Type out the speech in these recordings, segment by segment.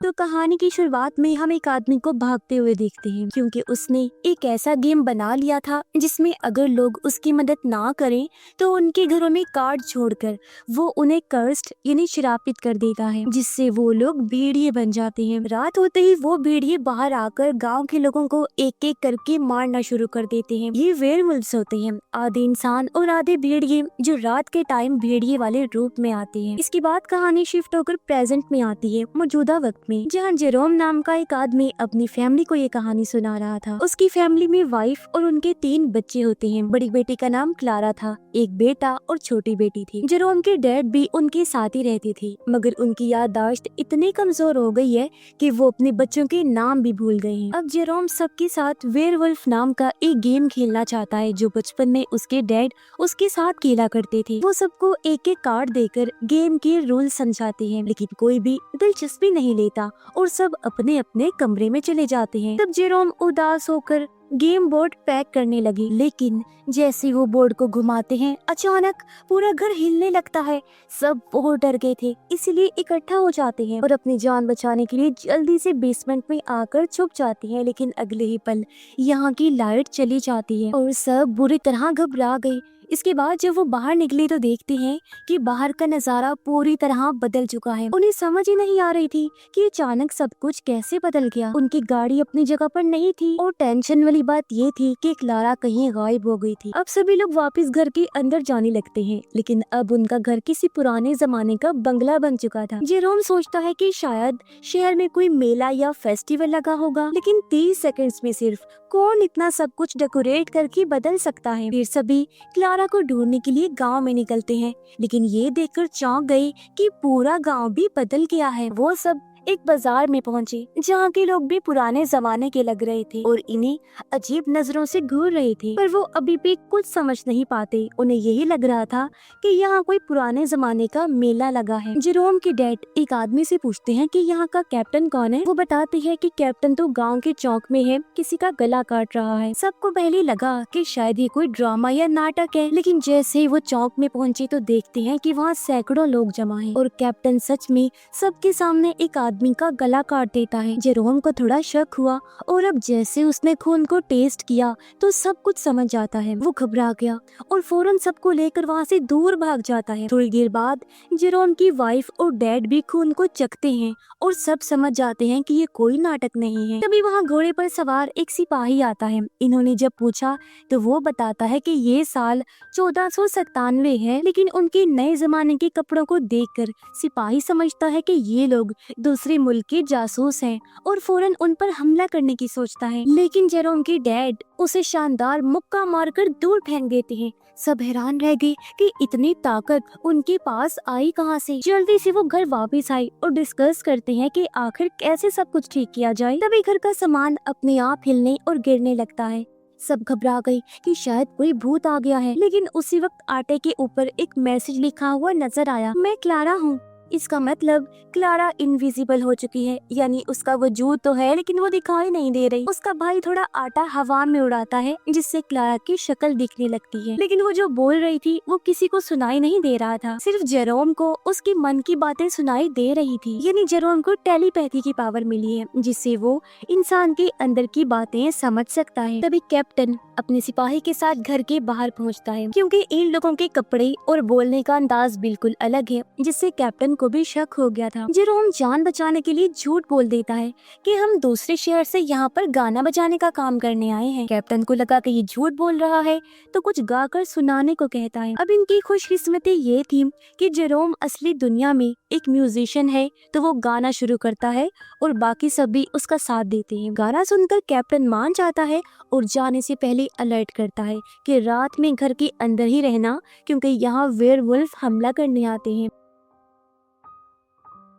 तो कहानी की शुरुआत में हम एक आदमी को भागते हुए देखते हैं, क्योंकि उसने एक ऐसा गेम बना लिया था जिसमें अगर लोग उसकी मदद ना करें तो उनके घरों में कार्ड छोड़कर वो उन्हें कर्स्ड यानी श्रापित कर देता है, जिससे वो लोग भेड़िए बन जाते हैं। रात होते ही वो भेड़िए बाहर आकर गांव के लोगों को एक एक करके मारना शुरू कर देते हैं। ये वेयरवुल्व्स होते हैं, आधे इंसान और आधे भेड़िए, जो रात के टाइम भेड़िए वाले रूप में आते हैं। इसके बाद कहानी शिफ्ट होकर प्रेजेंट में आती है, मौजूदा वक्त में, जहाँ जेरोम नाम का एक आदमी अपनी फैमिली को ये कहानी सुना रहा था। उसकी फैमिली में वाइफ और उनके 3 बच्चे होते हैं। बड़ी बेटी का नाम क्लारा था, एक बेटा और छोटी बेटी थी। जेरोम के डैड भी उनके साथ ही रहती थी, मगर उनकी याददाश्त इतनी कमजोर हो गई है कि वो अपने बच्चों के नाम भी भूल गए हैं। अब जेरोम सबके साथ वेयरवुल्फ नाम का एक गेम खेलना चाहता है, जो बचपन में उसके डैड उसके साथ खेला करते थे। वो सबको एक एक कार्ड देकर गेम के रूल समझाते हैं, लेकिन कोई भी दिलचस्पी नहीं लेता और सब अपने अपने कमरे में चले जाते हैं। तब जेरोम उदास होकर गेम बोर्ड पैक करने लगी, लेकिन जैसे वो बोर्ड को घुमाते हैं अचानक पूरा घर हिलने लगता है। सब बहुत डर गए थे, इसलिए इकट्ठा हो जाते हैं और अपनी जान बचाने के लिए जल्दी से बेसमेंट में आकर छुप जाते हैं। लेकिन अगले ही पल यहाँ की लाइट चली जाती है और सब बुरी तरह घबरा गए। इसके बाद जब वो बाहर निकले तो देखते हैं कि बाहर का नजारा पूरी तरह बदल चुका है। उन्हें समझ ही नहीं आ रही थी कि अचानक सब कुछ कैसे बदल गया। उनकी गाड़ी अपनी जगह पर नहीं थी और टेंशन वाली बात ये थी कि क्लारा कहीं गायब हो गई थी। अब सभी लोग वापस घर के अंदर जाने लगते हैं, लेकिन अब उनका घर किसी पुराने जमाने का बंगला बन चुका था। जेरोम सोचता है कि शायद शहर में कोई मेला या फेस्टिवल लगा होगा, लेकिन 30 सेकंड्स में सिर्फ कौन इतना सब कुछ डेकोरेट करके बदल सकता है। फिर सभी क्लारा को ढूंढने के लिए गांव में निकलते हैं, लेकिन ये देखकर चौंक गए कि पूरा गांव भी बदल गया है। वो सब एक बाजार में पहुंचे, जहाँ के लोग भी पुराने जमाने के लग रहे थे और इन्हें अजीब नजरों से घूर रहे थे, पर वो अभी भी कुछ समझ नहीं पाते। उन्हें यही लग रहा था कि यहाँ कोई पुराने जमाने का मेला लगा है। जेरोम के डैड एक आदमी से पूछते हैं कि यहाँ का कैप्टन कौन है। वो बताते हैं कि कैप्टन तो गाँव के चौक में है, किसी का गला काट रहा है। सबको पहले लगा कि शायद ये कोई ड्रामा या नाटक है, लेकिन जैसे ही वो चौक में पहुंचे तो देखते हैं कि वहाँ सैकड़ों लोग जमा हैं और कैप्टन सच में सबके सामने एक आदमी का गला काट देता है। जेरोम को थोड़ा शक हुआ और अब जैसे उसने खून को टेस्ट किया तो सब कुछ समझ जाता है। वो घबरा गया और फौरन सबको लेकर वहाँ से दूर भाग जाता है। थोड़ी देर बाद जेरोम की वाइफ और डैड भी खून को चखते हैं और सब समझ जाते हैं कि ये कोई नाटक नहीं है। तभी वहाँ घोड़े पर सवार एक सिपाही आता है। इन्होंने जब पूछा तो वो बताता है कि ये साल 1497 है, लेकिन उनके नए जमाने के कपड़ों को देखकर सिपाही समझता है कि ये लोग दूसरे मुल्क के जासूस हैं और फौरन उन पर हमला करने की सोचता है। लेकिन जेरोम के डैड उसे शानदार मुक्का मारकर दूर फेंक देते हैं। सब हैरान रह गए कि इतनी ताकत उनके पास आई कहां से। जल्दी से वो घर वापस आए और डिस्कस करते हैं कि आखिर कैसे सब कुछ ठीक किया जाए। तभी घर का सामान अपने आप हिलने और गिरने लगता है। सब घबरा गए कि शायद कोई भूत आ गया है, लेकिन उसी वक्त आटे के ऊपर एक मैसेज लिखा हुआ नजर आया, मैं क्लारा हूँ। इसका मतलब क्लारा इनविजिबल हो चुकी है, यानी उसका वजूद तो है लेकिन वो दिखाई नहीं दे रही। उसका भाई थोड़ा आटा हवा में उड़ाता है, जिससे क्लारा की शक्ल दिखने लगती है, लेकिन वो जो बोल रही थी वो किसी को सुनाई नहीं दे रहा था। सिर्फ जेरोम को उसके मन की बातें सुनाई दे रही थी। यानी जेरोम को टेलीपैथी की पावर मिली है, जिससे वो इंसान के अंदर की बातें समझ सकता है। तभी कैप्टन अपने सिपाही के साथ घर के बाहर पहुंचता है, क्योंकि इन लोगों के कपड़े और बोलने का अंदाज बिल्कुल अलग है, जिससे कैप्टन को भी शक हो गया था। जेरोम जान बचाने के लिए झूठ बोल देता है कि हम दूसरे शहर से यहाँ पर गाना बजाने का काम करने आए हैं। कैप्टन को लगा कि ये झूठ बोल रहा है तो कुछ गाकर सुनाने को कहता है। अब इनकी खुशकिस्मती ये थी कि जेरोम असली दुनिया में एक म्यूजिशियन है, तो वो गाना शुरू करता है और बाकी सब भी उसका साथ देते हैं। गाना सुनकर कैप्टन मान जाता है और जाने से पहले अलर्ट करता है कि रात में घर के अंदर ही रहना, क्योंकि यहाँ वेयरवुल्फ हमला करने आते हैं।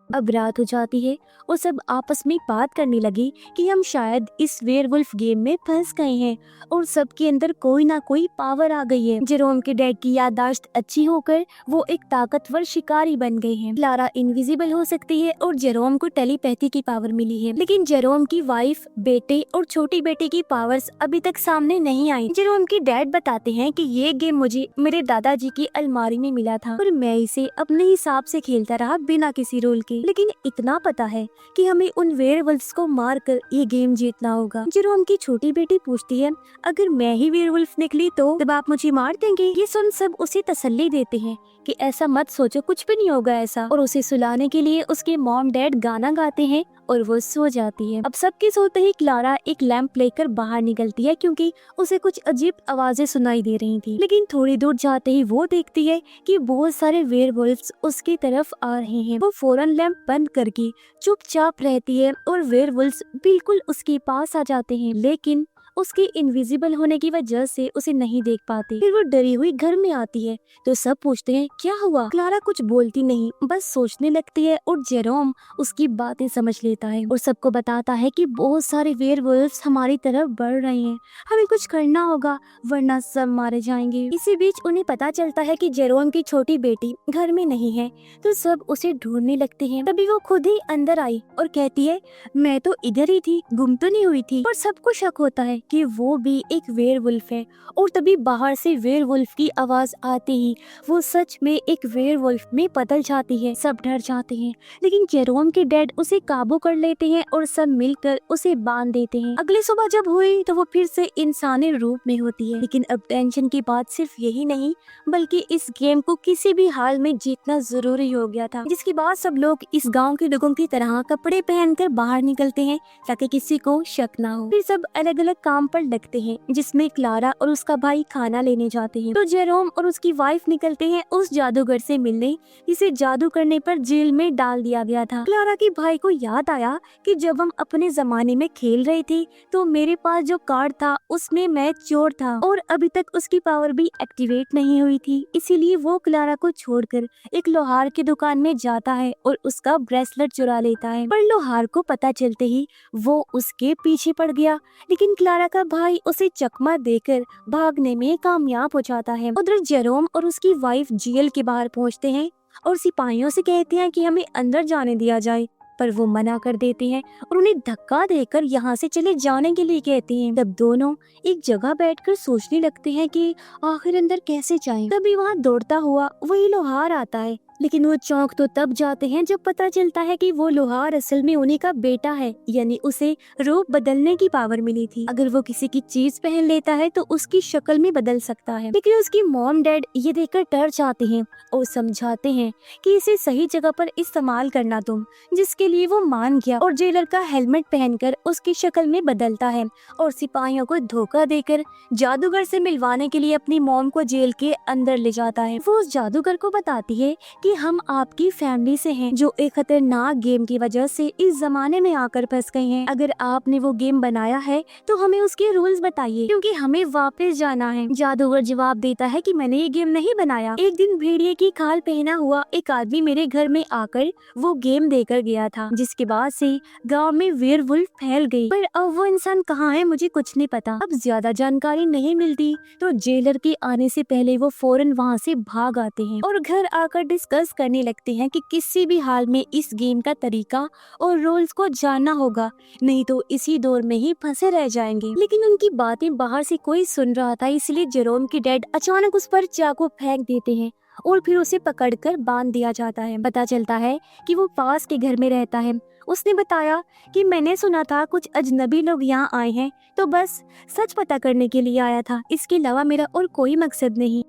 अब रात हो जाती है और सब आपस में बात करने लगी कि हम शायद इस वेयरवुल्फ गेम में फंस गए हैं और सबके अंदर कोई ना कोई पावर आ गई है। जेरोम के डैड की याददाश्त अच्छी होकर वो एक ताकतवर शिकारी बन गए हैं। क्लारा इनविजिबल हो सकती है और जेरोम को टेलीपैथी की पावर मिली है, लेकिन जेरोम की वाइफ, बेटे और छोटी बेटे की पावर्स अभी तक सामने नहीं आई। जेरोम के डैड बताते हैं कि ये गेम मुझे मेरे दादाजी की अलमारी में मिला था और मैं इसे अपने हिसाब से खेलता रहा बिना किसी रूल के। लेकिन इतना पता है कि हमें उन वेयरवुल्फ्स को मारकर ये गेम जीतना होगा। जेरोम की छोटी बेटी पूछती है, अगर मैं ही वेयरवुल्फ निकली तो तब आप मुझे मार देंगे? ये सुन सब उसे तसल्ली देते हैं कि ऐसा मत सोचो, कुछ भी नहीं होगा ऐसा। और उसे सुलाने के लिए उसके मॉम डैड गाना गाते हैं और वो सो जाती है। अब सबके सोते ही क्लारा एक लैंप लेकर बाहर निकलती है क्योंकि उसे कुछ अजीब आवाजें सुनाई दे रही थी। लेकिन थोड़ी दूर जाते ही वो देखती है कि बहुत सारे वेयरवुल्फ्स उसकी तरफ आ रहे हैं। वो फौरन लैंप बंद करके चुपचाप रहती है और वेयरवुल्फ्स बिल्कुल उसके पास आ जाते हैं, लेकिन उसके इनविजिबल होने की वजह से उसे नहीं देख पाते। फिर वो डरी हुई घर में आती है तो सब पूछते हैं क्या हुआ। क्लारा कुछ बोलती नहीं, बस सोचने लगती है और जेरोम उसकी बातें समझ लेता है और सबको बताता है कि बहुत सारे वेयरवुल्फ्स हमारी तरफ बढ़ रहे हैं, हमें कुछ करना होगा वरना सब मारे जाएंगे। इसी बीच उन्हें पता चलता है कि जेरोम की छोटी बेटी घर में नहीं है तो सब उसे ढूंढने लगते हैं। तभी वो खुद ही अंदर आई और कहती है, मैं तो इधर ही थी, गुम तो नहीं हुई थी। और सबको शक होता है कि वो भी एक वेयरवुल्फ है। और तभी बाहर से वेयरवुल्फ की आवाज आते ही वो सच में एक वेयरवुल्फ में बदल जाती है। सब डर जाते हैं, लेकिन जेरोम के डैड उसे काबू कर लेते हैं और सब मिलकर उसे बांध देते हैं। अगली सुबह जब हुई तो वो फिर से इंसानी रूप में होती है। लेकिन अब टेंशन की बात सिर्फ यही नहीं बल्कि इस गेम को किसी भी हाल में जीतना जरूरी हो गया था, जिसके बाद सब लोग इस गाँव के लोगों की तरह कपड़े पहनकर बाहर निकलते हैं ताकि किसी को शक ना हो। फिर सब अलग अलग काम पर लगते हैं, जिसमें क्लारा और उसका भाई खाना लेने जाते हैं। तो जेरोम और उसकी वाइफ निकलते हैं उस जादूगर से मिलने जिसे जादू करने पर जेल में डाल दिया गया था। क्लारा के भाई को याद आया कि जब हम अपने जमाने में खेल रहे थे तो मेरे पास जो कार्ड था उसमें मैं चोर था और अभी तक उसकी पावर भी एक्टिवेट नहीं हुई थी। इसीलिए वो क्लारा को छोड़कर एक लोहार की दुकान में जाता है और उसका ब्रेसलेट चुरा लेता है। पर लोहार को पता चलते ही वो उसके पीछे पड़ गया, लेकिन क्लारा का भाई उसे चकमा देकर भागने में कामयाब हो जाता है। उधर जेरोम और उसकी वाइफ जेल के बाहर पहुंचते हैं और सिपाहियों से कहते हैं कि हमें अंदर जाने दिया जाए, पर वो मना कर देते हैं और उन्हें धक्का देकर यहाँ से चले जाने के लिए कहते हैं। तब दोनों एक जगह बैठकर सोचने लगते हैं कि आखिर अंदर कैसे जाएं। तभी वहाँ दौड़ता हुआ वही लोहार आता है, लेकिन वो चौंक तो तब जाते हैं जब पता चलता है कि वो लोहार असल में उन्हीं का बेटा है, यानी उसे रूप बदलने की पावर मिली थी। अगर वो किसी की चीज पहन लेता है तो उसकी शक्ल में बदल सकता है। लेकिन उसकी मॉम डैड ये देखकर डर जाते हैं और समझाते हैं कि इसे सही जगह पर इस्तेमाल करना तुम, जिसके लिए वो मान गया और जेलर का हेलमेट पहनकर उसकी शक्ल में बदलता है और सिपाहियों को धोखा देकर जादूगर से मिलवाने के लिए अपनी मॉम को जेल के अंदर ले जाता है। वो उस जादूगर को बताती है कि हम आपकी फैमिली से हैं जो एक खतरनाक गेम की वजह से इस जमाने में आकर फंस गए हैं। अगर आपने वो गेम बनाया है तो हमें उसके रूल्स बताइए क्योंकि हमें वापस जाना है। जादूगर जवाब देता है कि मैंने ये गेम नहीं बनाया, एक दिन भेड़िए की खाल पहना हुआ एक आदमी मेरे घर में आकर वो गेम देकर गया था, जिसके बाद से गाँव में वेयरवुल्फ फैल गई। पर अब वो इंसान कहाँ है मुझे कुछ नहीं पता। अब ज्यादा जानकारी नहीं मिलती तो जेलर के आने से पहले वो फौरन वहाँ से भाग आते हैं और घर आकर डिस्कस करने लगते हैं कि किसी भी हाल में इस गेम का तरीका और रूल्स को जानना होगा, नहीं तो इसी दौर में ही फंसे रह जाएंगे। लेकिन उनकी बातें बाहर से कोई सुन रहा था, इसलिए जेरोम के डैड अचानक उस पर चाकू फेंक देते हैं और फिर उसे पकड़कर बांध दिया जाता है। पता चलता है कि वो पास के घर में रहता है। उसने बताया कि मैंने सुना था कुछ अजनबी लोग यहाँ आए हैं, तो बस सच पता करने के लिए आया था, इसके अलावा मेरा और कोई मकसद नहीं।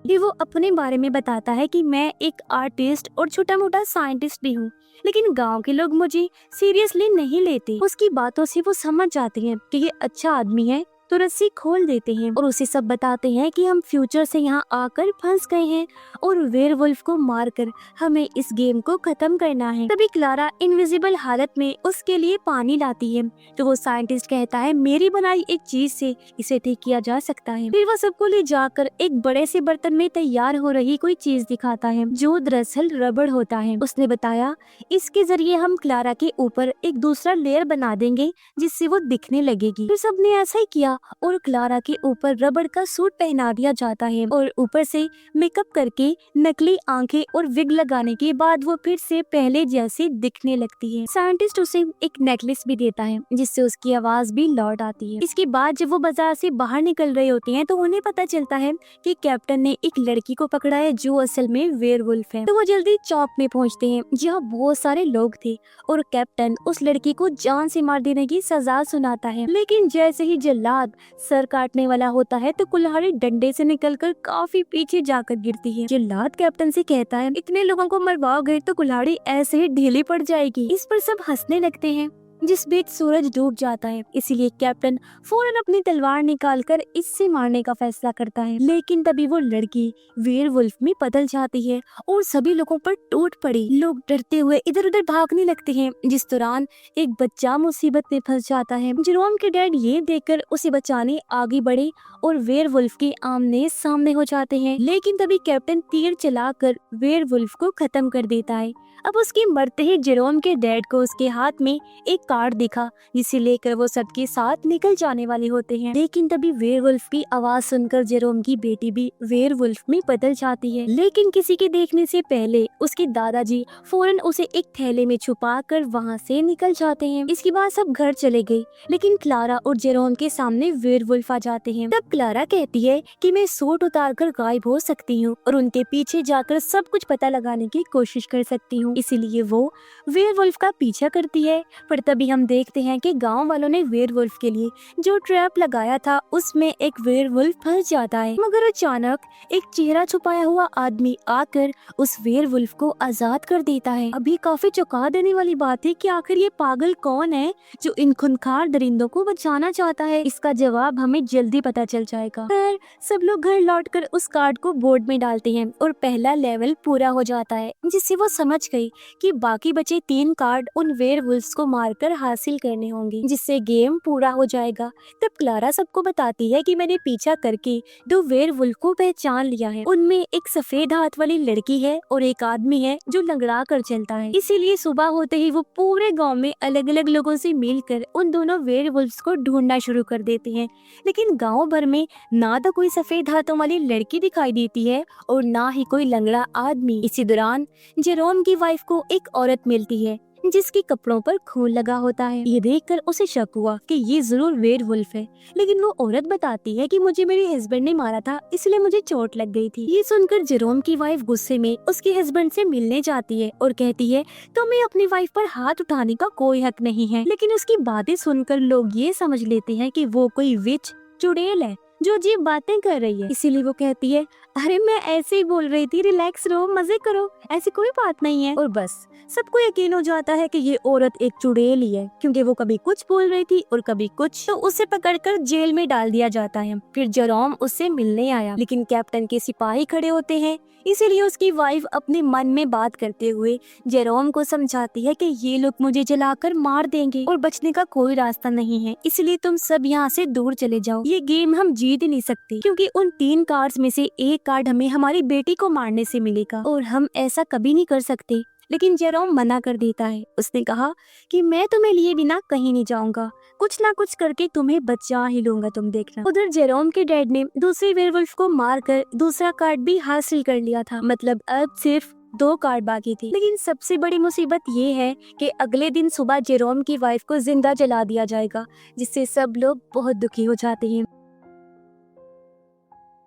ये वो अपने बारे में बताता है कि मैं एक आर्टिस्ट और छोटा मोटा साइंटिस्ट भी हूँ, लेकिन गांव के लोग मुझे सीरियसली नहीं लेते। उसकी बातों से वो समझ जाते हैं कि ये अच्छा आदमी है तो रस्सी खोल देते हैं और उसे सब बताते हैं कि हम फ्यूचर से यहाँ आकर फंस गए हैं और वेयरवुल्फ को मारकर हमें इस गेम को खत्म करना है। तभी क्लारा इनविजिबल हालत में उसके लिए पानी लाती है तो वो साइंटिस्ट कहता है मेरी बनाई एक चीज से इसे ठीक किया जा सकता है। फिर वो सबको ले जाकर एक बड़े से बर्तन में तैयार हो रही कोई चीज दिखाता है जो दरअसल रबड़ होता है। उसने बताया इसके जरिए हम क्लारा के ऊपर एक दूसरा लेयर बना देंगे जिससे वो दिखने लगेगी। फिर सबने ऐसा ही किया था और क्लारा के ऊपर रबड़ का सूट पहना दिया जाता है और ऊपर से मेकअप करके नकली आंखें और विग लगाने के बाद वो फिर से पहले जैसी दिखने लगती है। साइंटिस्ट उसे एक नेकलेस भी देता है जिससे उसकी आवाज भी लौट आती है। इसके बाद जब वो बाजार से बाहर निकल रहे होते हैं तो उन्हें पता चलता है कि कैप्टन ने एक लड़की को पकड़ा है जो असल में वेयरवुल्फ है। तो वो जल्दी चौक में पहुंचते हैं जहाँ बहुत सारे लोग थे और कैप्टन उस लड़की को जान से मार देने की सजा सुनाता है। लेकिन जैसे ही जल्लाद सर काटने वाला होता है तो कुल्हाड़ी डंडे से निकलकर काफी पीछे जाकर गिरती है। जल्लाद कैप्टन से कहता है इतने लोगों को मरवाओगे तो कुल्हाड़ी ऐसे ही ढीली पड़ जाएगी। इस पर सब हंसने लगते हैं। जिस बीच सूरज डूब जाता है, इसीलिए कैप्टन फौरन अपनी तलवार निकालकर इससे मारने का फैसला करता है। लेकिन तभी वो लड़की वेयरवुल्फ में बदल जाती है और सभी लोगों पर टूट पड़ी। लोग डरते हुए इधर उधर भागने लगते हैं। जिस दौरान एक बच्चा मुसीबत में फंस जाता है। जेरोम के डैड ये देखकर उसे बचाने आगे बढ़े और वेयरवुल्फ के आमने सामने हो जाते हैं। लेकिन तभी कैप्टन तीर चलाकर वेयरवुल्फ को खत्म कर देता है। अब उसके मरते ही जेरोम के डैड को उसके हाथ में एक कार्ड दिखा जिसे लेकर वो सबके साथ निकल जाने वाले होते हैं। लेकिन तभी वेयरवुल्फ की आवाज सुनकर जेरोम की बेटी भी वेयरवुल्फ में बदल जाती है। लेकिन किसी के देखने से पहले उसके दादाजी फौरन उसे एक थैले में छुपा कर वहाँ से निकल जाते हैं। इसके बाद सब घर चले गए लेकिन क्लारा और जेरोम के सामने वेयरवुल्फ आ जाते हैं। तब क्लारा कहती है कि मैं सूट उतार कर गायब हो सकती हूँ और उनके पीछे जाकर सब कुछ पता लगाने की कोशिश कर सकती हूँ। इसीलिए वो वेयरवुल्फ का पीछा करती है। पर तभी हम देखते हैं कि गांव वालों ने वेयरवुल्फ के लिए जो ट्रैप लगाया था उसमें एक वेयरवुल्फ फंस जाता है। मगर अचानक एक चेहरा छुपाया हुआ आदमी आकर उस वेयरवुल्फ को आजाद कर देता है। अभी काफी चौंका देने वाली बात है कि आखिर ये पागल कौन है जो इन खूंखार दरिंदों को बचाना चाहता है। इसका जवाब हमें जल्दी पता चल जाएगा। फिर सब लोग घर लौटकर उस कार्ड को बोर्ड में डालते हैं और पहला लेवल पूरा हो जाता है, जिससे वो समझ गई कि बाकी बचे 3 कार्ड उन वेयरवुल्फ्स को मारकर हासिल करने होंगे, जिससे गेम पूरा हो जाएगा। तब क्लारा सबको बताती है कि मैंने पीछा करके 2 वेयरवुल्फ को पहचान लिया है। उनमें एक सफेद हाथ वाली लड़की है और एक आदमी है जो लंगड़ा कर चलता है। इसीलिए सुबह होते ही वो पूरे गांव में अलग अलग लोगों से मिलकर उन दोनों वेयरवुल्फ्स को ढूंढना शुरू कर देते हैं। लेकिन गाँव भर में ना तो कोई सफेद हाथों वाली लड़की दिखाई देती है और ना ही कोई लंगड़ा आदमी। इसी दौरान जेरोम की वाइफ को एक औरत मिलती है जिसके कपड़ों पर खून लगा होता है। ये देखकर उसे शक हुआ कि ये जरूर वेयरवुल्फ है। लेकिन वो औरत बताती है कि मुझे मेरे हस्बैंड ने मारा था इसलिए मुझे चोट लग गई थी। ये सुनकर जेरोम की वाइफ गुस्से में उसके हस्बैंड से मिलने जाती है और कहती है तुम्हें अपनी वाइफ पर हाथ उठाने का कोई हक नहीं है। लेकिन उसकी बातें सुनकर लोग ये समझ लेते हैं कि वो कोई विच चुड़ैल है जो अजीब बातें कर रही है। इसीलिए वो कहती है अरे मैं ऐसे ही बोल रही थी, रिलैक्स रहो, मजे करो, ऐसी कोई बात नहीं है। और बस सबको यकीन हो जाता है कि ये औरत एक चुड़ैल ही है, क्योंकि वो कभी कुछ बोल रही थी और कभी कुछ। तो उसे पकड़कर जेल में डाल दिया जाता है। फिर जेरोम उससे मिलने आया लेकिन कैप्टन के सिपाही खड़े होते हैं, इसीलिए उसकी वाइफ अपने मन में बात करते हुए जेरोम को समझाती है कि ये लोग मुझे जलाकर मार देंगे और बचने का कोई रास्ता नहीं है, इसलिए तुम सब यहाँ से दूर चले जाओ। ये गेम हम जीत ही नहीं सकते क्योंकि उन 3 कार्ड्स में से एक कार्ड हमें हमारी बेटी को मारने से मिलेगा और हम ऐसा कभी नहीं कर सकते। लेकिन जेरोम मना कर देता है। उसने कहा कि मैं तुम्हें लिए बिना कहीं नहीं जाऊंगा, कुछ ना कुछ करके तुम्हें बचा ही लूंगा, तुम देखना। उधर जेरोम के डैड ने दूसरे वेयरवुल्फ को मारकर दूसरा कार्ड भी हासिल कर लिया था। मतलब अब सिर्फ 2 कार्ड बाकी थी। लेकिन सबसे बड़ी मुसीबत ये है कि अगले दिन सुबह जेरोम की वाइफ को जिंदा जला दिया जाएगा, जिससे सब लोग बहुत दुखी हो जाते हैं।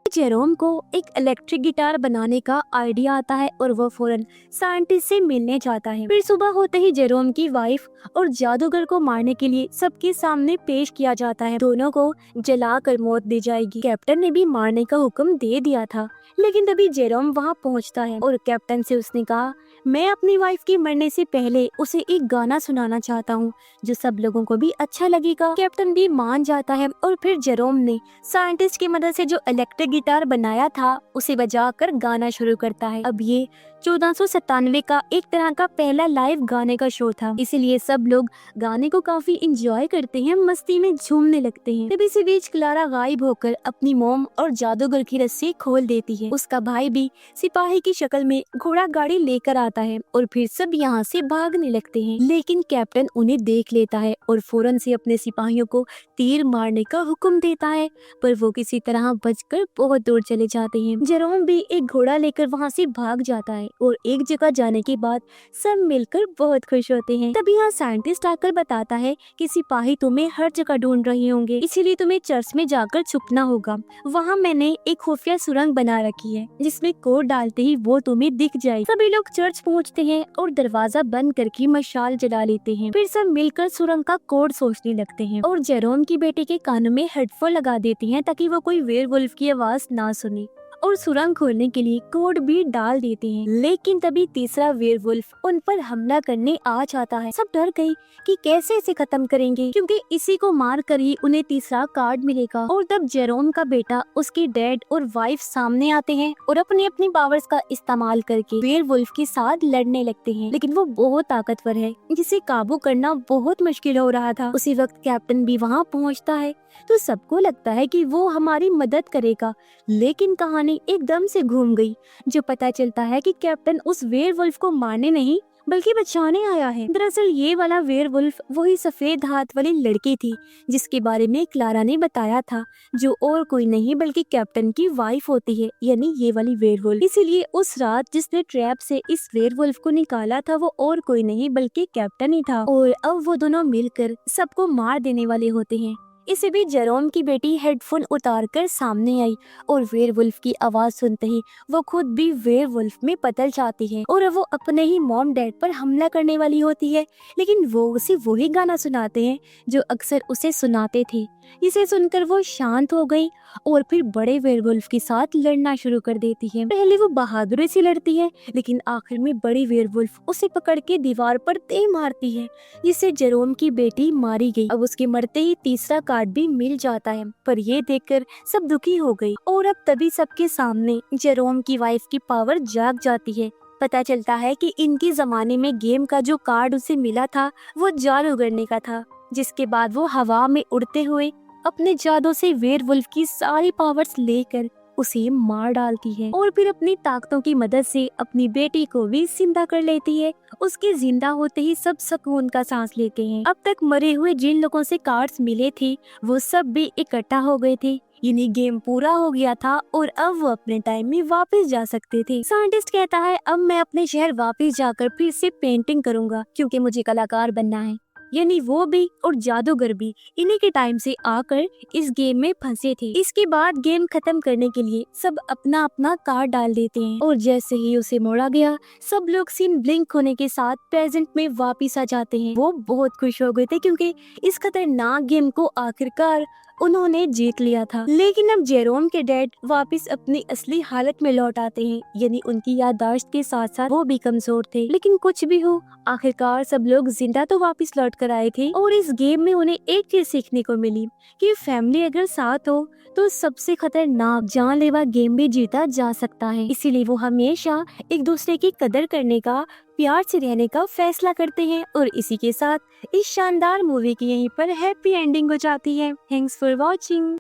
जेरोम को एक इलेक्ट्रिक गिटार बनाने का आइडिया आता है और वो फौरन साइंटिस्ट से मिलने जाता है। फिर सुबह होते ही जेरोम की वाइफ और जादूगर को मारने के लिए सबके सामने पेश किया जाता है। दोनों को जलाकर मौत दी जाएगी। कैप्टन ने भी मारने का हुक्म दे दिया था, लेकिन तभी जेरोम वहाँ पहुँचता है और कैप्टन से उसने कहा मैं अपनी वाइफ के मरने से पहले उसे एक गाना सुनाना चाहता हूँ जो सब लोगों को भी अच्छा लगेगा। कैप्टन भी मान जाता है और फिर जेरोम ने साइंटिस्ट की मदद से जो इलेक्ट्रिक गिटार बनाया था उसे बजाकर गाना शुरू करता है। अब ये 1497 का एक तरह का पहला लाइव गाने का शो था, इसीलिए सब लोग गाने को काफी इंजॉय करते हैं, मस्ती में झूमने लगते हैं। तभी इसी बीच क्लारा गायब होकर अपनी मोम और जादूगर की रस्सी खोल देती है। उसका भाई भी सिपाही की शक्ल में घोड़ा गाड़ी लेकर आता है और फिर सब यहाँ से भागने लगते हैं, लेकिन कैप्टन उन्हें देख लेता है और फौरन से अपने सिपाहियों को तीर मारने का हुक्म देता है, पर वो किसी तरह बचकर बहुत दूर चले जाते हैं। जेरोम भी एक घोड़ा लेकर वहाँ से भाग जाता है और एक जगह जाने के बाद सब मिलकर बहुत खुश होते हैं। तभी यहाँ साइंटिस्ट आकर बताता है कि सिपाही तुम्हें हर जगह ढूंढ रहे होंगे, इसीलिए तुम्हें चर्च में जाकर छुपना होगा। वहाँ मैंने एक खुफिया सुरंग बना रखी है जिसमें कोड डालते ही वो तुम्हें दिख जाए। सभी लोग चर्च पहुँचते हैं और दरवाजा बंद करके मशाल जला लेते हैं। फिर सब मिलकर सुरंग का कोड सोचने लगते हैं और जेरोम की बेटी के कानों में हेडफोन लगा देती हैं ताकि वो कोई वेयरवुल्फ की आवाज ना सुने, और सुरंग खोलने के लिए कोड भी डाल देते हैं। लेकिन तभी तीसरा वेयरवुल्फ उन पर हमला करने आ जाता है। सब डर गए कि कैसे इसे खत्म करेंगे, क्योंकि इसी को मार कर ही उन्हें तीसरा कार्ड मिलेगा। और तब जेरोम का बेटा, उसकी डैड और वाइफ सामने आते हैं और अपनी अपनी पावर्स का इस्तेमाल करके वेयरवुल्फ के साथ लड़ने लगते हैं, लेकिन वो बहुत ताकतवर है जिसे काबू करना बहुत मुश्किल हो रहा था। उसी वक्त कैप्टन भी वहाँ पहुँचता है तो सबको लगता है कि वो हमारी मदद करेगा, लेकिन कहानी एकदम से घूम गई। जो पता चलता है कि कैप्टन उस वेयरवुल्फ को मारने नहीं बल्कि बचाने आया है। दरअसल ये वाला वेयरवुल्फ वही सफेद हाथ वाली लड़की थी जिसके बारे में क्लारा ने बताया था, जो और कोई नहीं बल्कि कैप्टन की वाइफ होती है, यानी ये वाली वेयरवुल्फ। इसीलिए उस रात जिसने ट्रैप से इस वेयरवुल्फ को निकाला था वो और कोई नहीं बल्कि कैप्टन ही था, और अब वो दोनों मिलकर सबको मार देने वाले होते हैं। इसी बीच जेरोम की बेटी हेडफोन उतारकर सामने आई और वेयरवुल्फ की आवाज सुनते ही वो खुद भी वेयरवुल्फ में बदल जाती है और वो अपने ही मॉम डैड पर हमला करने वाली होती है, लेकिन वो उसे वही गाना सुनाते हैं जो अक्सर उसे सुनाते थे। इसे सुनकर वो शांत हो गई और फिर बड़े वेयरवुल्फ के साथ लड़ना शुरू कर देती है। पहले वो बहादुरी से लड़ती है, लेकिन आखिर में बड़ी वेयरवुल्फ उसे पकड़ के दीवार पर दे मारती है, जिससे जेरोम की बेटी मारी गई। अब उसके मरते ही तीसरा कार्ड भी मिल जाता है, पर ये देखकर सब दुखी हो गई। और अब तभी सबके सामने जेरोम की वाइफ की पावर जाग जाती है। पता चलता है कि इनके जमाने में गेम का जो कार्ड उसे मिला था वो जादूगरने का था, जिसके बाद वो हवा में उड़ते हुए अपने जादू से वेयरवुल्फ की सारी पावर्स लेकर उसे मार डालती है और फिर अपनी ताकतों की मदद से अपनी बेटी को भी जिंदा कर लेती है। उसके जिंदा होते ही सब सुकून का सांस लेते हैं। अब तक मरे हुए जिन लोगों से कार्ड्स मिले थे वो सब भी इकट्ठा हो गए थे, यानी गेम पूरा हो गया था और अब वो अपने टाइम में वापस जा सकते थे। साइंटिस्ट कहता है अब मैं अपने शहर वापस जाकर फिर से पेंटिंग करूंगा क्योंकि मुझे कलाकार बनना है। यानी वो भी और जादूगर भी इन्हीं के टाइम से आकर इस गेम में फंसे थे। इसके बाद गेम खत्म करने के लिए सब अपना अपना कार्ड डाल देते हैं और जैसे ही उसे मोड़ा गया सब लोग सीन ब्लिंक होने के साथ प्रेजेंट में वापस आ जाते हैं। वो बहुत खुश हो गए थे क्योंकि इस खतरनाक गेम को आखिरकार उन्होंने जीत लिया था। लेकिन अब जेरोम के डैड वापस अपनी असली हालत में लौट आते हैं, यानी उनकी याददाश्त के साथ साथ वो भी कमजोर थे। लेकिन कुछ भी हो, आखिरकार सब लोग जिंदा तो वापस लौट कर आए थे और इस गेम में उन्हें एक चीज सीखने को मिली कि फैमिली अगर साथ हो तो सबसे खतरनाक जानलेवा गेम भी जीता जा सकता है। इसीलिए वो हमेशा एक दूसरे की कदर करने का, प्यार से रहने का फैसला करते हैं। और इसी के साथ इस शानदार मूवी की यहीं पर हैप्पी एंडिंग हो जाती है। Thanks for watching.